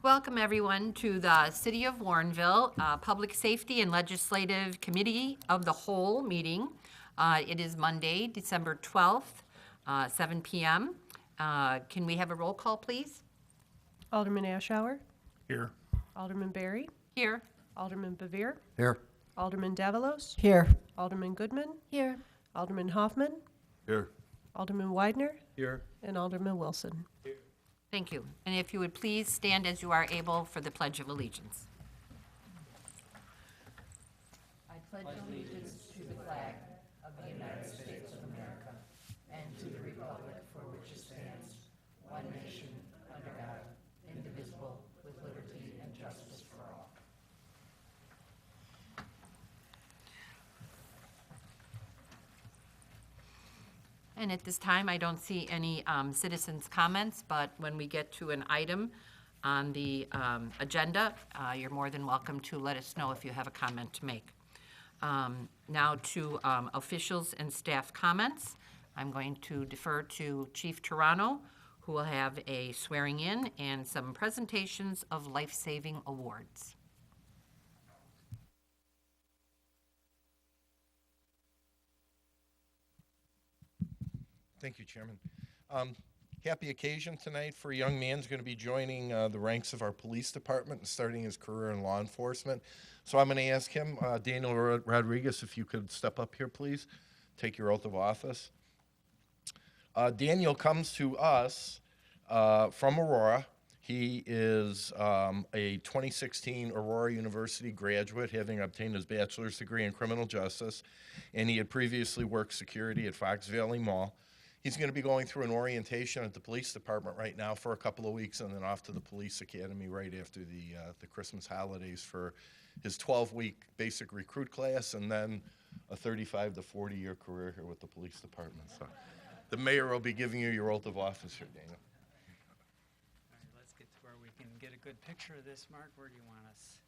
welcome everyone to the City of Warrenville Public Safety and Legislative Committee of the Whole meeting. It is Monday, December 12th, 7 p.m. Can we have a roll call, please? Alderman Ashour. Here. Alderman Berry. Here. Alderman Bevere. Here. Alderman Davalos. Here. Alderman Goodman. Here. Alderman Hoffman. Here. Alderman Widener. Here. And Alderman Wilson. Thank you. And if you would please stand as you are able for the Pledge of Allegiance. I pledge allegiance to the flag of the United States of America and to the republic for which it stands, one nation, under God, indivisible, with liberty and justice for all. And at this time, I don't see any citizens' comments, but when we get to an item on the agenda, you're more than welcome to let us know if you have a comment to make. Now to officials and staff comments. I'm going to defer to Chief Toronto, who will have a swearing in and some presentations of life-saving awards. Thank you, Chairman. Happy occasion tonight for a young man who's going to be joining the ranks of our police department and starting his career in law enforcement. So I'm going to ask him, Daniel Rodriguez, if you could step up here, please. Take your oath of office. Daniel comes to us from Aurora. He is a 2016 Aurora University graduate, having obtained his bachelor's degree in criminal justice, and he had previously worked security at Fox Valley Mall. He's going to be going through an orientation at the police department right now for a couple of weeks, and then off to the police academy right after the Christmas holidays for his 12-week basic recruit class, and then a 35 to 40-year career here with the police department. So the mayor will be giving you your oath of office here, Daniel. All right, let's get to where we can get a good picture of this. Mark, where do you want us?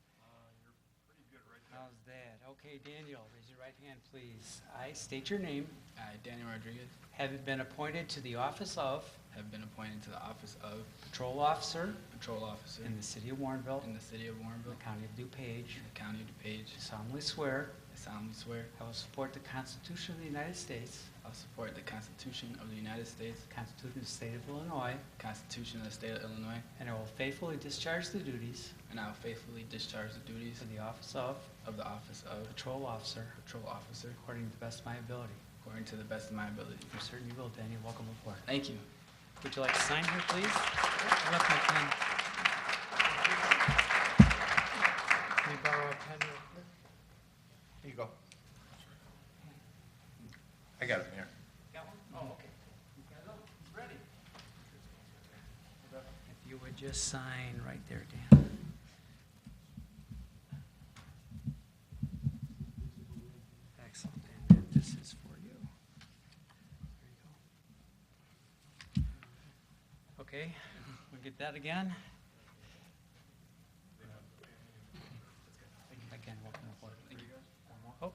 You're pretty good right now. How's that? Okay, Daniel, raise your right hand, please. I state your name. I, Daniel Rodriguez, Have been appointed to the office of have been appointed to the office of Patrol Officer Patrol Officer in the City of Warrenville, in the City of Warrenville, the County of DuPage. the County of DuPage. Solemnly swear I solemnly swear I will support the Constitution of the United States, I'll support the Constitution of the United States, the Constitution of the State of Illinois, the Constitution of the State of Illinois, and I will faithfully discharge the duties and I will faithfully discharge the duties of the office of of the office of Patrol Officer Patrol Officer according to the best of my ability. according to the best of my ability. I'm certain you will, Daniel. Welcome aboard. Thank you. Would you like to sign here, please? I left my pen. Can we borrow a pen real quick? Here you go. I got it, Mayor. Got one? Oh, okay. He's ready. If you would just sign right there, Dan. Excellent. And this is for you. There you go. Okay, we'll get that again. Again, welcome aboard. Thank you, guys. One more. Oh.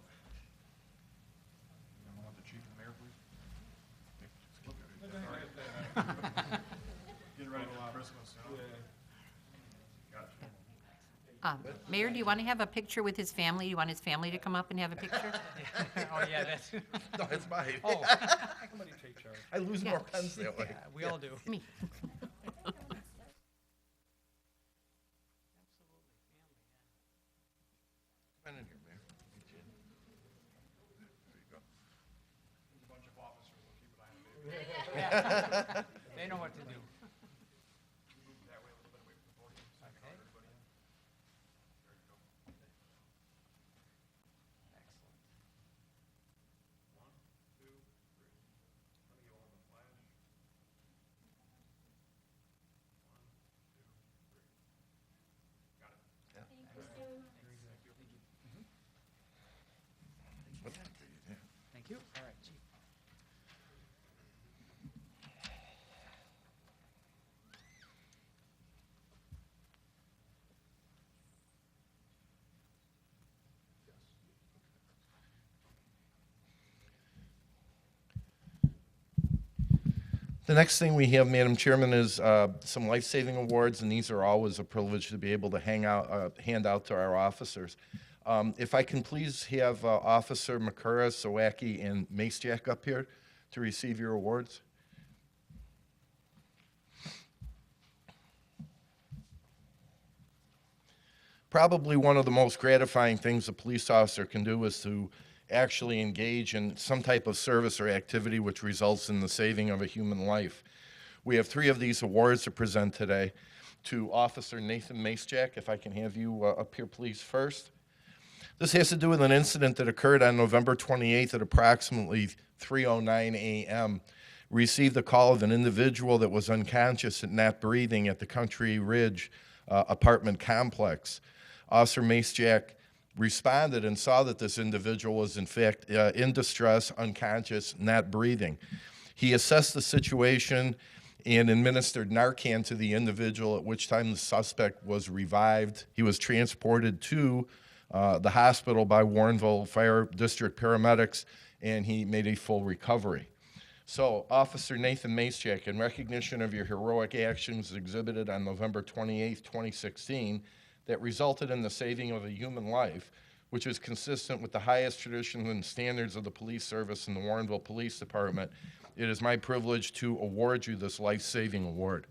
Want the chief and mayor, please? Getting ready for Christmas. Mayor, do you want to have a picture with his family? You want his family to come up and have a picture? Oh, yeah, that's, No, it's mine. oh, Somebody take charge. I lose Yeah. more pens that way. yeah, we all do. Me. Pen in here, Mayor. There you go. There's a bunch of officers. We'll keep an eye on it. They know what to do. That way, a little bit away from the podium, so I can Okay. get everybody in. There you go. Excellent. 1, 2, 3. Let me go on the flash. 1, 2, 3. Got it. Thank you. All right, Chief. The next thing we have, Madam Chairman, is some life-saving awards, and these are always a privilege to be able to hand out to our officers. If I can please have Officer Makura, Sawacki, and Macejack up here to receive your awards. Probably one of the most gratifying things a police officer can do is to actually engage in some type of service or activity which results in the saving of a human life. We have 3 of these awards to present today. To Officer Nathan Macejack, if I can have you up here please first. This has to do with an incident that occurred on November 28th at approximately 3:09 a.m. Received a call of an individual that was unconscious and not breathing at the Country Ridge apartment complex. Officer Macejack responded and saw that this individual was in fact in distress, unconscious, not breathing. He assessed the situation and administered Narcan to the individual, at which time the suspect was revived. He was transported to the hospital by Warrenville Fire District paramedics, and he made a full recovery. So, Officer Nathan Macejack, in recognition of your heroic actions exhibited on November 28, 2016, that resulted in the saving of a human life, which is consistent with the highest traditions and standards of the police service and the Warrenville Police Department, it is my privilege to award you this life-saving award.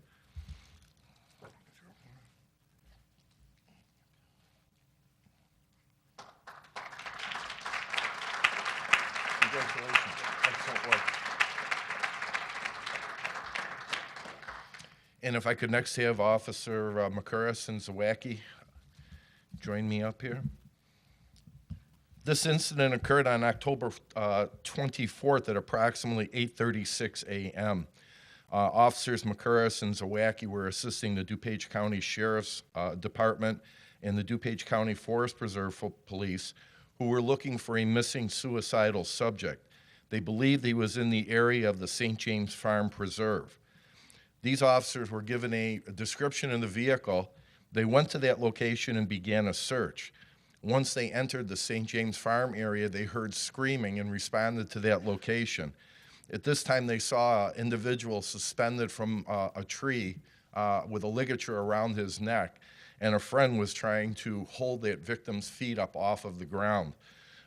Congratulations. Excellent work. And if I could next have Officer Makuras and Zawacki join me up here. This incident occurred on October 24th at approximately 8:36 a.m. Officers Makuras and Zawacki were assisting the DuPage County Sheriff's Department and the DuPage County Forest Preserve Police, who were looking for a missing suicidal subject. They believed he was in the area of the St. James Farm Preserve. These officers were given a description of the vehicle. They went to that location and began a search. Once they entered the St. James Farm area, they heard screaming and responded to that location. At this time, they saw an individual suspended from a tree with a ligature around his neck, and a friend was trying to hold that victim's feet up off of the ground.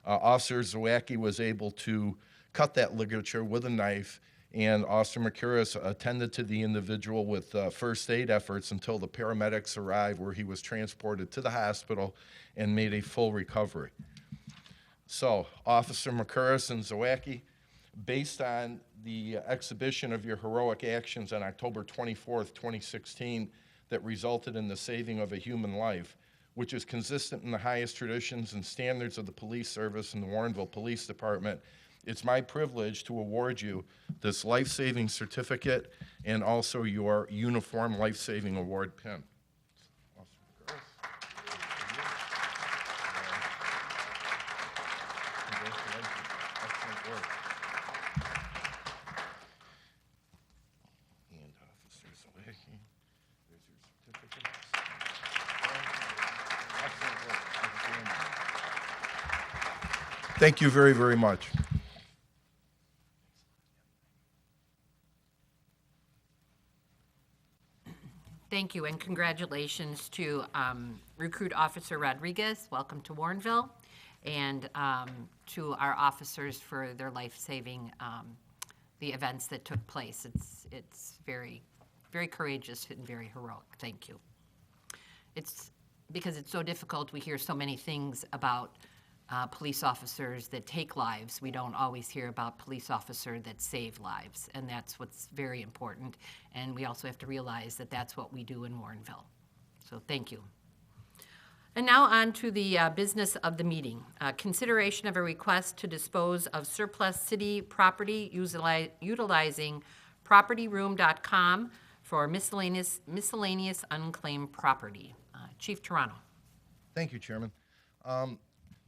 Officer Zawacki was able to cut that ligature with a knife, and Officer Makuras attended to the individual with first aid efforts until the paramedics arrived, where he was transported to the hospital and made a full recovery. So, Officer Makuras and Zawacki, based on the exhibition of your heroic actions on October 24th, 2016, that resulted in the saving of a human life, which is consistent in the highest traditions and standards of the police service and the Warrenville Police Department, it's my privilege to award you this life-saving certificate and also your Uniform Life-Saving Award pin. Congratulations. Excellent work. And Officer Zawacki, there's your certificate. Excellent work. Outstanding. Thank you very, very much. Thank you, and congratulations to Recruit Officer Rodriguez. Welcome to Warrenville. And to our officers for their life-saving, the events that took place. It's very, very courageous and very heroic. Thank you. It's because it's so difficult. We hear so many things about police officers that take lives. We don't always hear about police officers that save lives, and that's what's very important. And we also have to realize that that's what we do in Warrenville. So thank you. And now on to the business of the meeting. Consideration of a request to dispose of surplus city property utilizing propertyroom.com for miscellaneous unclaimed property. Chief Toronto. Thank you, Chairman.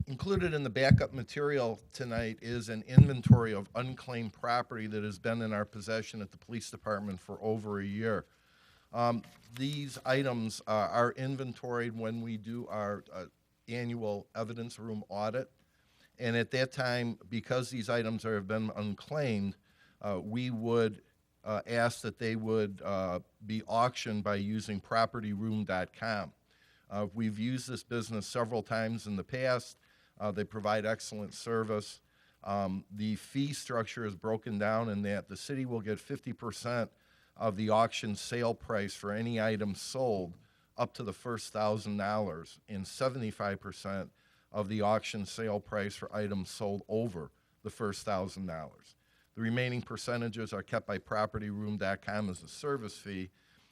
Included in the backup material tonight is an inventory of unclaimed property that has been in our possession at the police department for over a year. These items are inventoried when we do our annual evidence room audit. And at that time, because these items have been unclaimed, we would asked that they would be auctioned by using propertyroom.com. We've used this business several times in the past. They provide excellent service. The fee structure is broken down in that the city will get 50% of the auction sale price for any item sold up to the first $1,000 and 75% of the auction sale price for items sold over the first $1,000. The remaining percentages are kept by propertyroom.com as a service fee,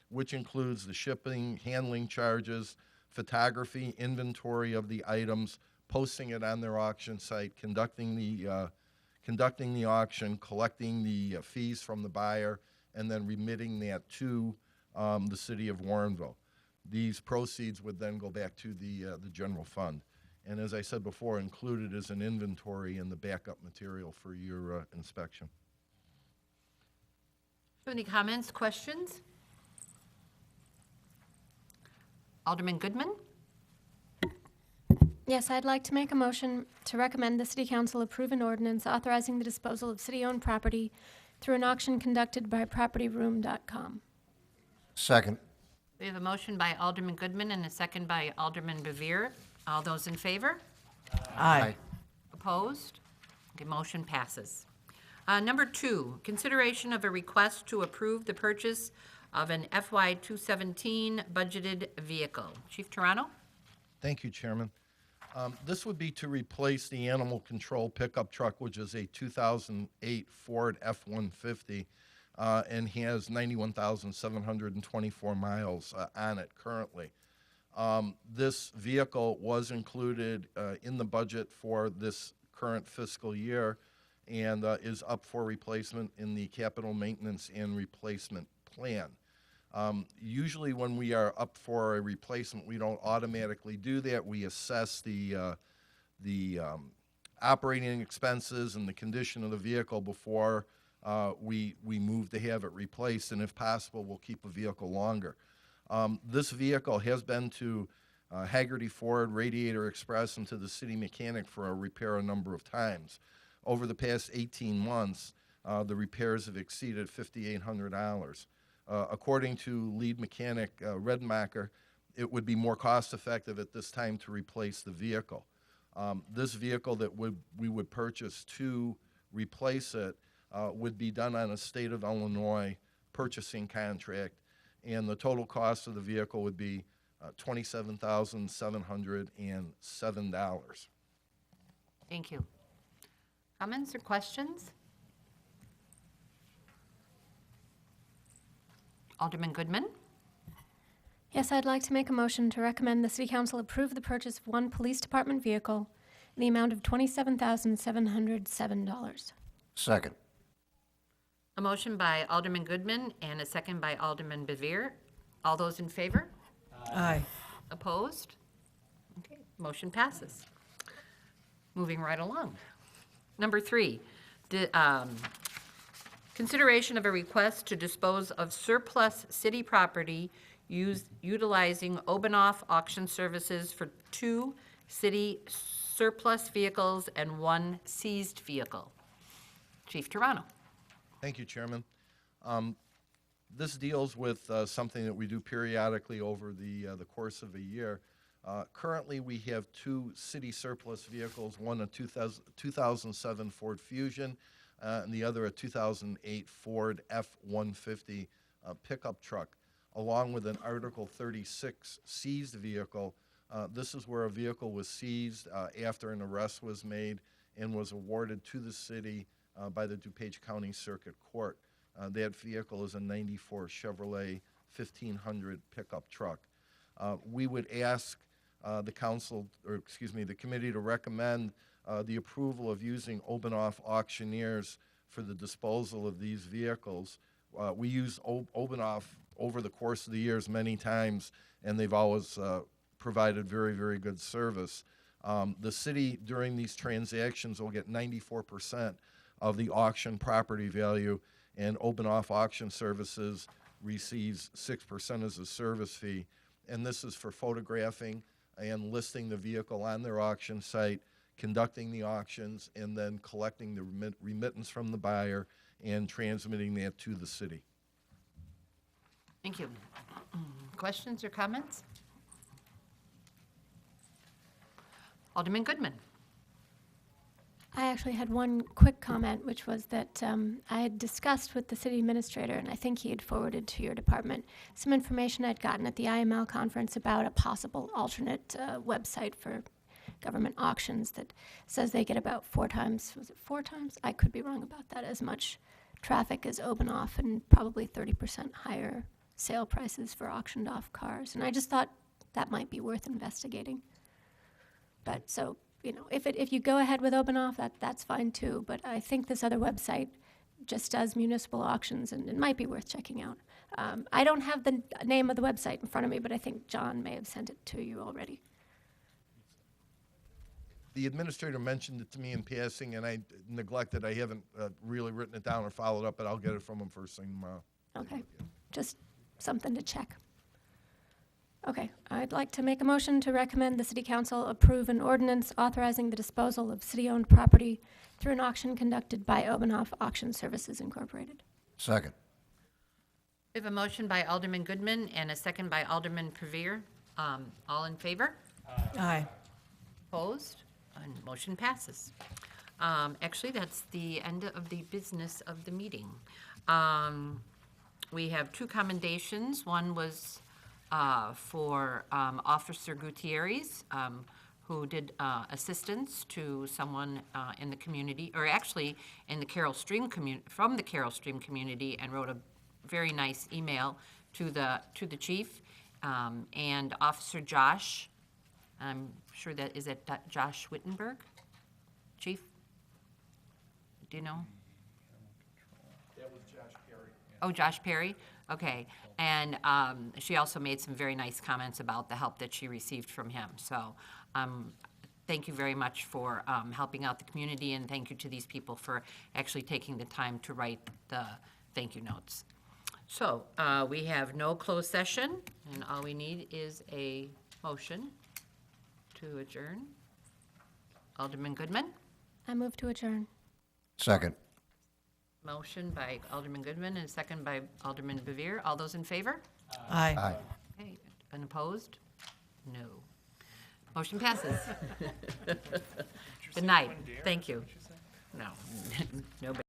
which includes the shipping, handling charges, photography, inventory of the items, posting it on their auction site, conducting the auction, collecting the fees from the buyer, and then remitting that to the city of Warrenville. These proceeds would then go back to the general fund. And as I said before, included is an inventory and the backup material for your inspection. Any comments, questions? Alderman Goodman? Yes, I'd like to make a motion to recommend the City Council approve an ordinance authorizing the disposal of city-owned property through an auction conducted by propertyroom.com. Second. We have a motion by Alderman Goodman and a second by Alderman Bevere. All those in favor? Aye. Opposed? Okay, motion passes. Number 2, consideration of a request to approve the purchase of an FY 217 budgeted vehicle. Chief Toronto? Thank you, Chairman. This would be to replace the animal control pickup truck, which is a 2008 Ford F-150 and has 91,724 miles on it currently. This vehicle was included in the budget for this current fiscal year and is up for replacement in the capital maintenance and replacement plan. Usually when we are up for a replacement, we don't automatically do that. We assess the operating expenses and the condition of the vehicle before we move to have it replaced, and if possible, we'll keep a vehicle longer. This vehicle has been to Haggerty Ford, Radiator Express, and to the city mechanic for a repair a number of times. Over the past 18 months, the repairs have exceeded $5,800. According to lead mechanic Redmacher, it would be more cost-effective at this time to replace the vehicle. This vehicle that we would purchase to replace it would be done on a state of Illinois purchasing contract, and the total cost of the vehicle would be $27,707. Thank you. Comments or questions? Alderman Goodman? Yes, I'd like to make a motion to recommend the City Council approve the purchase of one police department vehicle in the amount of $27,707. Second. A motion by Alderman Goodman and a second by Alderman Bevere. All those in favor? Aye. Opposed? Okay, motion passes. Moving right along. Number 3, consideration of a request to dispose of surplus city property utilizing Obanoff Auction Services for 2 city surplus vehicles and 1 seized vehicle. Chief Toronto. Thank you, Chairman. This deals with something that we do periodically over the course of a year. Currently, we have 2 city surplus vehicles, one a 2007 Ford Fusion and the other a 2008 Ford F-150 pickup truck, along with an Article 36 seized vehicle. This is where a vehicle was seized after an arrest was made and was awarded to the city by the DuPage County Circuit Court. That vehicle is a 94 Chevrolet 1500 pickup truck. We would ask the committee to recommend the approval of using Obanoff auctioneers for the disposal of these vehicles. We use Obanoff over the course of the years many times, and they've always provided very, very good service. The city, during these transactions, will get 94% of the auction property value, and Obanoff Auction Services receives 6% as a service fee. And this is for photographing and listing the vehicle on their auction site, conducting the auctions, and then collecting the remittance from the buyer and transmitting that to the city. Thank you. Questions or comments? Alderman Goodman. I actually had one quick comment, which was that I had discussed with the city administrator, and I think he had forwarded to your department, some information I'd gotten at the IML conference about a possible alternate website for government auctions that says they get about 4 times, was it 4 times? I could be wrong about that, as much traffic as Obanoff and probably 30% higher sale prices for auctioned off cars. And I just thought that might be worth investigating. But so, you know, if you go ahead with Obanoff, that's fine too. But I think this other website just does municipal auctions, and it might be worth checking out. I don't have the name of the website in front of me, but I think John may have sent it to you already. The administrator mentioned it to me in passing, and I neglected. I haven't really written it down or followed up, but I'll get it from him first thing tomorrow. Okay, just something to check. Okay, I'd like to make a motion to recommend the city council approve an ordinance authorizing the disposal of city-owned property through an auction conducted by Obanoff Auction Services Incorporated. Second. We have a motion by Alderman Goodman and a second by Alderman Previer. All in favor? Aye. Opposed? And motion passes. Actually, that's the end of the business of the meeting. We have 2 commendations. One was for Officer Gutierrez, who did assistance to someone in the community, or actually in the Carroll Stream from the Carroll Stream community, and wrote a very nice email to the chief. And Officer Josh, I'm sure that is it Josh Wittenberg, Chief? Do you know? That was Josh Perry. Oh, Josh Perry? Okay. And she also made some very nice comments about the help that she received from him. So thank you very much for helping out the community, and thank you to these people for actually taking the time to write the thank you notes. So we have no closed session, and all we need is a motion to adjourn. Alderman Goodman? I move to adjourn. Second. Motion by Alderman Goodman and a second by Alderman Bevere. All those in favor? Aye. Aye. Okay. Unopposed? No. Motion passes. Good night. Thank you. No, nobody.